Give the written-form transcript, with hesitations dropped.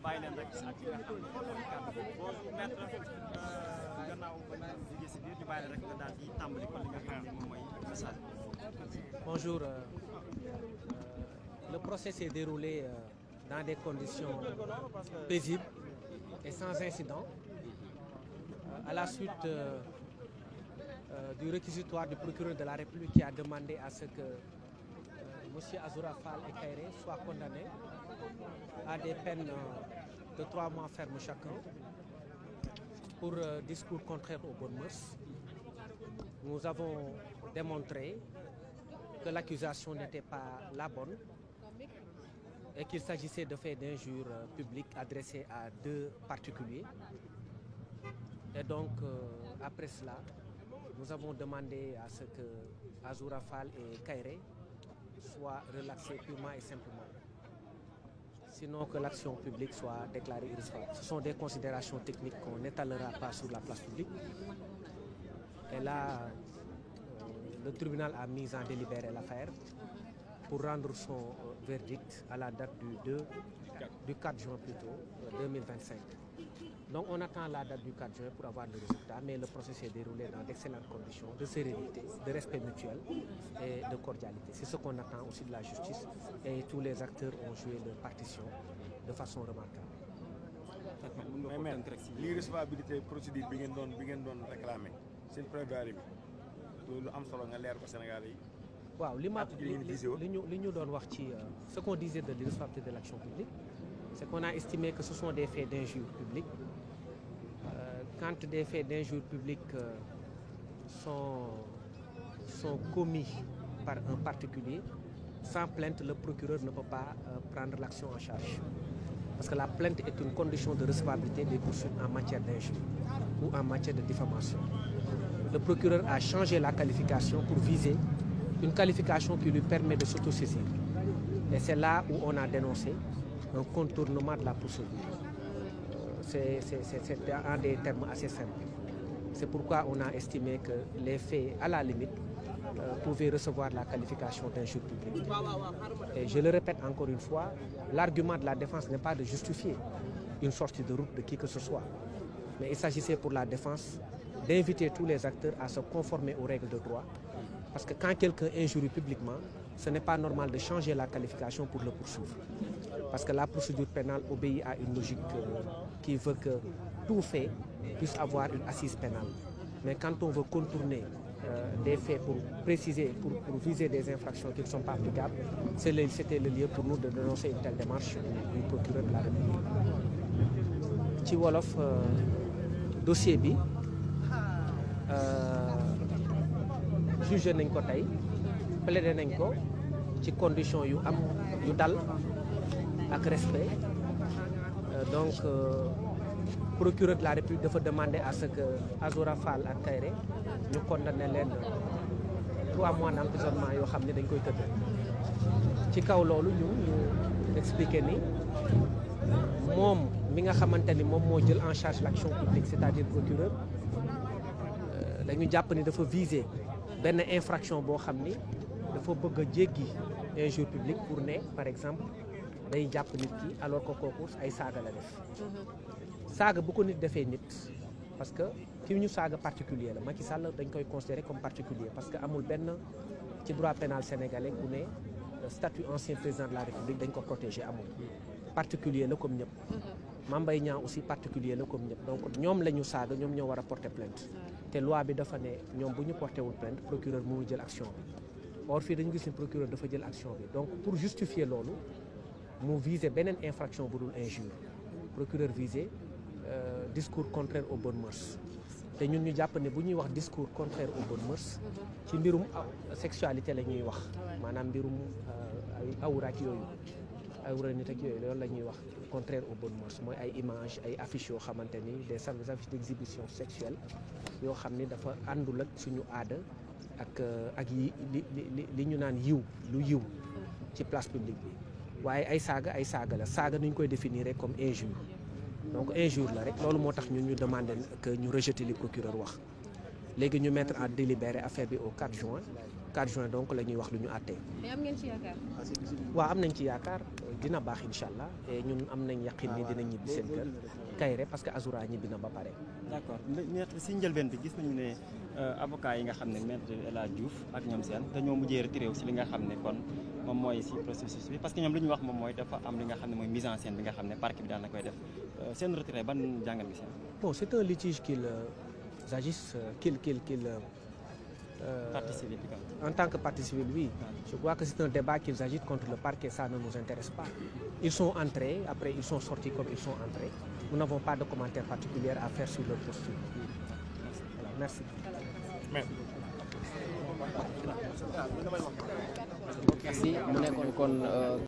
bàyyi leen rek ak ki nga xam ne boo mettre gannaaw ba ñu jógee si biir ñu bàyyi rek nga daal di tàmbali kon li nga xam ne moom mooy message. Bonjour. Le procès s'est déroulé dans des conditions paisibles et sans incident. À la suite du réquisitoire du procureur de la République qui a demandé à ce que M. Azoura Fall et Kairé soient condamnés à des peines de 3 mois ferme chacun pour discours contraires aux bonnes mœurs. Nous avons démontré que l'accusation n'était pas la bonne et qu'il s'agissait de faits d'injures publiques adressés à 2 particuliers. Et donc, après cela, nous avons demandé à ce que Azoura Fall et Kairé soient relaxés purement et simplement. Sinon que l'action publique soit déclarée irrecevable. Ce sont des considérations techniques qu'on n'étalera pas sur la place publique. Et là, le tribunal a mis en délibéré l'affaire pour rendre son verdict à la date du 4 juin plutôt, 2025. Donc on attend la date du 4 juin pour avoir le résultat, mais le procès s'est déroulé dans d'excellentes conditions de sérénité, de respect mutuel et de cordialité. C'est ce qu'on attend aussi de la justice et tous les acteurs ont joué leur partition de façon remarquable. Mais l'irrecevabilité procédure bi ngeen doon réclamer seen plaidoirie bi lu am solo nga leer ko Sénégal yi. waaw li ñu doon wax ci ce qu'on disait de l'irrecevabilité de l'action publique, c'est qu'on a estimé que ce sont des faits d'injure publique. Quand des faits d'injure publique sont commis par un particulier, sans plainte, le procureur ne peut pas prendre l'action en charge. Parce que la plainte est une condition de recevabilité des poursuites en matière d'injure ou en matière de diffamation. Le procureur a changé la qualification pour viser une qualification qui lui permet de s'autosaisir. Et c'est là où on a dénoncé un contournement de la procédure. C'est en des termes assez simples. C'est pourquoi on a estimé que les faits, à la limite, pouvaient recevoir la qualification d'injure publique. Et je le répète encore une fois, l'argument de la défense n'est pas de justifier une sortie de route de qui que ce soit. Mais il s'agissait pour la défense d'inviter tous les acteurs à se conformer aux règles de droit. Parce que quand quelqu'un injurie publiquement, ce n'est pas normal de changer la qualification pour le poursuivre. Parce que la procédure pénale obéit à une logique qui veut que tout fait puisse avoir une assise pénale. Mais quand on veut contourner des faits pour préciser, pour viser des infractions qui ne sont pas applicables, c'était le lieu pour nous de dénoncer une telle démarche du procureur de la République. Ci wolof dossier bi jugé nañ ko tey plaidé nañ ko ci condition yu dal ak respect. Donc procureur de la République dafa demander à ce que Azoura Fall ak Kairé ñu condamné leen 3 mois d'emprisonnement yoo xam ne dañ koy tëdd. Ci kaw loolu ñu expliqué ni moom mi nga xamante ni moom moo jël en charge l'action publique, c'est-à-dire procureur, dañu jàpp ni dafa viser benn infraction boo xam ni dafa bëgg a jéggi injure publique pour ne par exemple day jàpp nit ki alors que kooku ay saaga la def. Saaga bu ko nit defee nit, parce que ki ñu saaga particulier la, Macky Sall dañ koy considérer comme particulier parce que amul benn ci droit pénal sénégalais ku ne statut ancien président de la République dañ ko protéger, amul. Particulier la comme ñëpp. Mame Mbaye Niang aussi particulier la comme ñëpp. Donc ñoom la ñu saaga, ñoom ñoo war a porter plainte. te loi bi dafa ne ñoom bu ñu porté wul plainte procureur mu jël action bi. Or fii dañu gis ni procureur dafa jël action bi. Donc pour justifier loolu mu viser beneen infraction bu dul injure. Procureur visé discours contraire aux bonnes mœurs. te ñun ñu jàpp ne bu ñuy wax discours contraire aux bonnes mœurs ci mbirum sexualité la ñuy wax, maanaam mbirum ay awra ak yooyu. awra nit ak yooyu loolu la ñuy wax contraire aux bonnes mœurs, mooy ay images ay affiches yoo xamante ni des affiches d'exhibition sexuelle yoo xam ni dafa àndul ak suñu aada ak li ñu naan lu yiw ci place publique bi. waaye ay saaga la saaga nuñ koy définir comme injure. Donc injure la rek, loolu moo tax ñun ñu demander que ñu rejeter li procureur wax. Léegi ñu mettre en délibéré affaire bi au 4 juin 4 juin donc la ñuy wax lu ñu àttee. mais am ngeen ci yaakaar. waaw am nañ ci yaakaar dina baax incha allah et ñun am nañ yaqin ni dina ñibbi seen kër Kairé parce que Azoura ñibbi na ba pare. d'accord maître si njëlbeen bi gis nañu ne avocat yi nga xam ne maître El Hadj Diouf ak ñoom seen dañoo mujjee retiré wu si li nga xam ne kon moom mooy si processus bi parce que ñoom li ñu wax moom mooy dafa am li nga xam ne mooy mise en scène bi nga xam ne parquet bi daan na koy def seen retiré ban jàngat gi seen. bon c'est un litige qu'ils agissent partie civile en tant que partie civile, oui. Je crois que c'est un débat qu'ils agitent contre le parquet, ça ne nous intéresse pas. Ils sont entrés, après ils sont sortis comme ils sont entrés. Nous n'avons pas de commentaires particuliers à faire sur leur posture. Voilà, merci. Merci. Mu nekkoon kon